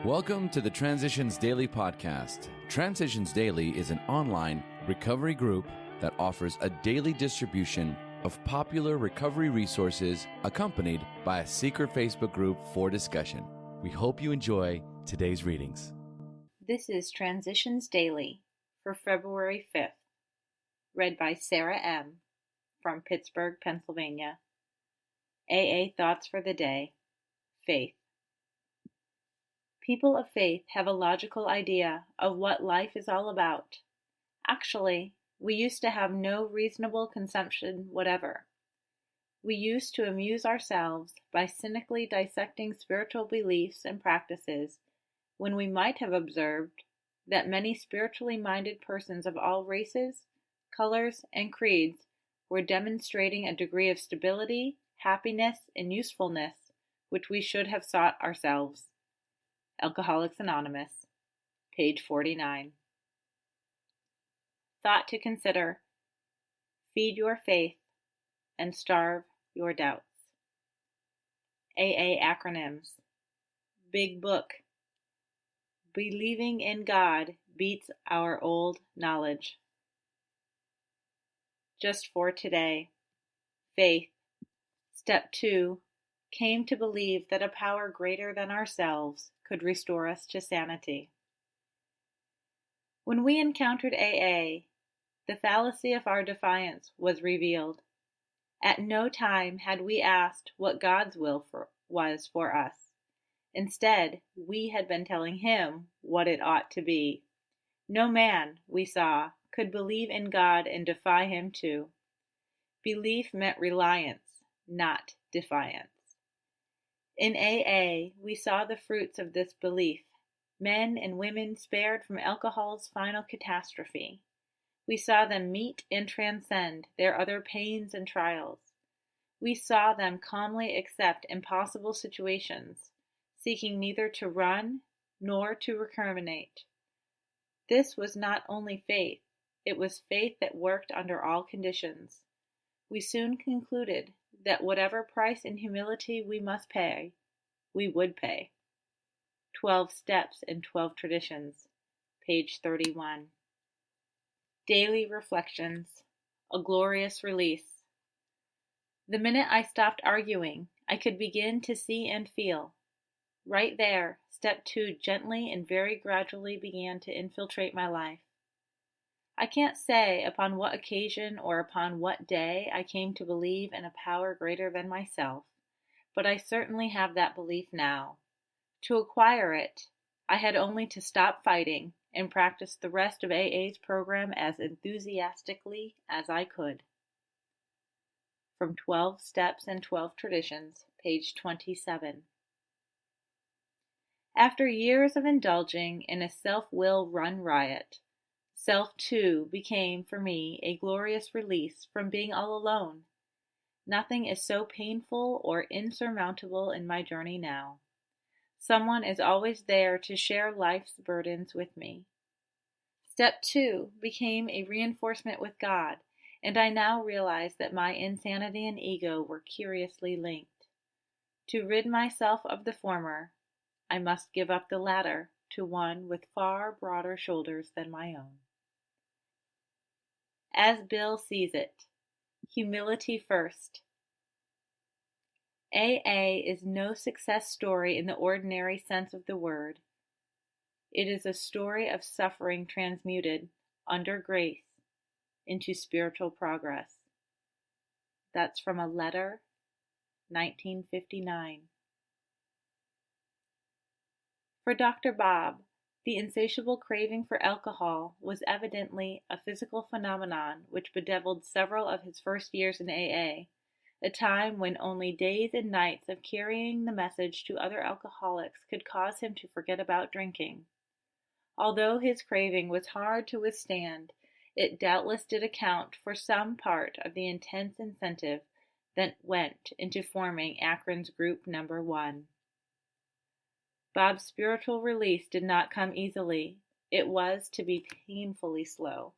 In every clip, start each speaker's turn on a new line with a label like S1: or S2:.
S1: Welcome to the Transitions Daily podcast. Transitions Daily is an online recovery group that offers a daily distribution of popular recovery resources accompanied by a secret Facebook group for discussion. We hope you enjoy today's readings.
S2: This is Transitions Daily for February 5th, read by Sarah M. from Pittsburgh, Pennsylvania. AA Thoughts for the Day, Faith. People of faith have a logical idea of what life is all about. Actually, we used to have no reasonable conception whatever. We used to amuse ourselves by cynically dissecting spiritual beliefs and practices when we might have observed that many spiritually minded persons of all races, colors, and creeds were demonstrating a degree of stability, happiness, and usefulness which we should have sought ourselves. Alcoholics Anonymous, page 49. Thought to consider: feed your faith and starve your doubts. AA acronyms: Big Book. Believing in God beats our old knowledge. Just for today. Faith. Step 2. Came to believe that a power greater than ourselves could restore us to sanity. When we encountered AA, the fallacy of our defiance was revealed. At no time had we asked what God's will was for us. Instead, we had been telling Him what it ought to be. No man, we saw, could believe in God and defy Him too. Belief meant reliance, not defiance. In AA, we saw the fruits of this belief, men and women spared from alcohol's final catastrophe. We saw them meet and transcend their other pains and trials. We saw them calmly accept impossible situations, seeking neither to run nor to recriminate. This was not only faith, it was faith that worked under all conditions. We soon concluded that whatever price in humility we must pay, we would pay. 12 Steps and 12 Traditions, page 31. Daily Reflections, a Glorious Release. The minute I stopped arguing, I could begin to see and feel. Right there, step 2 gently and very gradually began to infiltrate my life. I can't say upon what occasion or upon what day I came to believe in a power greater than myself, but I certainly have that belief now. To acquire it, I had only to stop fighting and practice the rest of AA's program as enthusiastically as I could. From 12 Steps and 12 Traditions, page 27. After years of indulging in a self-will run riot, self too became for me a glorious release from being all alone. Nothing is so painful or insurmountable in my journey now. Someone is always there to share life's burdens with me. Step 2 became a reinforcement with God, and I now realize that my insanity and ego were curiously linked. To rid myself of the former, I must give up the latter to one with far broader shoulders than my own. As Bill sees it, humility first. AA is no success story in the ordinary sense of the word. It is a story of suffering transmuted, under grace, into spiritual progress. That's from a letter, 1959. For Dr. Bob, the insatiable craving for alcohol was evidently a physical phenomenon which bedeviled several of his first years in AA, a time when only days and nights of carrying the message to other alcoholics could cause him to forget about drinking. Although his craving was hard to withstand, it doubtless did account for some part of the intense incentive that went into forming Akron's Group Number 1. Bob's spiritual release did not come easily. It was to be painfully slow.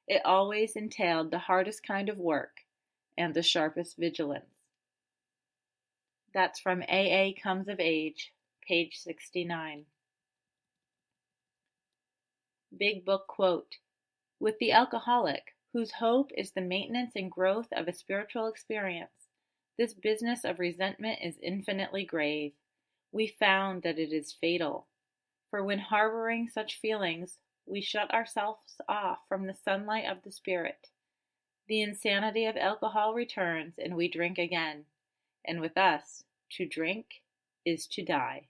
S2: It always entailed the hardest kind of work and the sharpest vigilance. That's from AA Comes of Age, page 69. Big Book quote: "With the alcoholic, whose hope is the maintenance and growth of a spiritual experience, this business of resentment is infinitely grave. We found that it is fatal. For when harboring such feelings, we shut ourselves off from the sunlight of the Spirit. The insanity of alcohol returns, and we drink again. And with us, to drink is to die."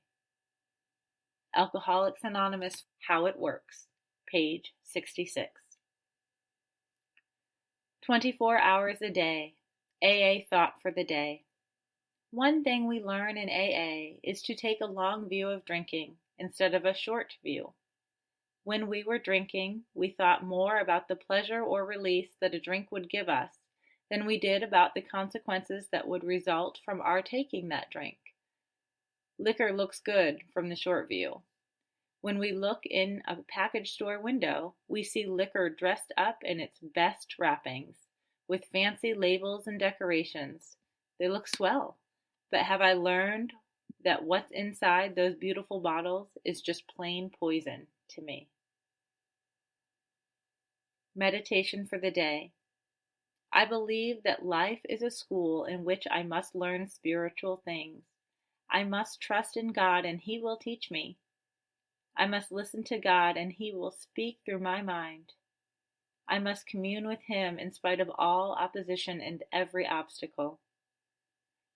S2: Alcoholics Anonymous, How It Works, page 66. 24 hours a day. AA Thought for the Day. One thing we learn in AA is to take a long view of drinking instead of a short view. When we were drinking, we thought more about the pleasure or release that a drink would give us than we did about the consequences that would result from our taking that drink. Liquor looks good from the short view. When we look in a package store window, we see liquor dressed up in its best wrappings, with fancy labels and decorations. They look swell, but have I learned that what's inside those beautiful bottles is just plain poison to me? Meditation for the day. I believe that life is a school in which I must learn spiritual things. I must trust in God and He will teach me. I must listen to God and He will speak through my mind. I must commune with Him in spite of all opposition and every obstacle.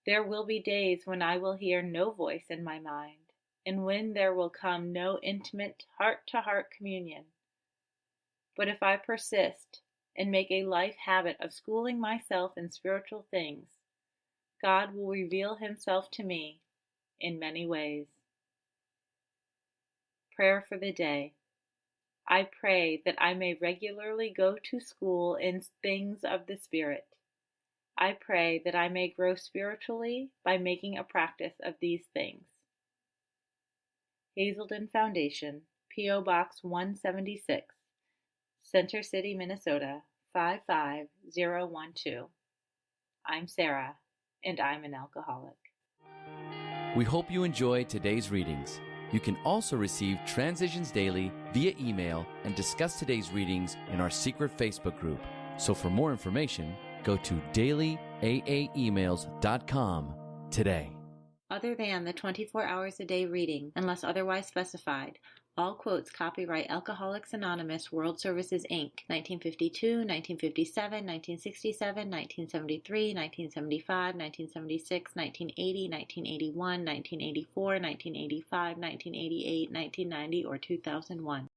S2: There will be days when I will hear no voice in my mind, and when there will come no intimate heart-to-heart communion. But if I persist and make a life habit of schooling myself in spiritual things, God will reveal Himself to me in many ways. Prayer for the day. I pray that I may regularly go to school in things of the Spirit. I pray that I may grow spiritually by making a practice of these things. Hazelden Foundation, P.O. Box 176, Center City, Minnesota 55012. I'm Sarah, and I'm an alcoholic.
S1: We hope you enjoyed today's readings. You can also receive Transitions Daily via email and discuss today's readings in our secret Facebook group. So for more information, go to dailyaaemails.com today.
S2: Other than the 24 hours a day reading, unless otherwise specified, all quotes copyright Alcoholics Anonymous World Services, Inc., 1952, 1957, 1967, 1973, 1975, 1976, 1980, 1981, 1984, 1985, 1988, 1990, or 2001.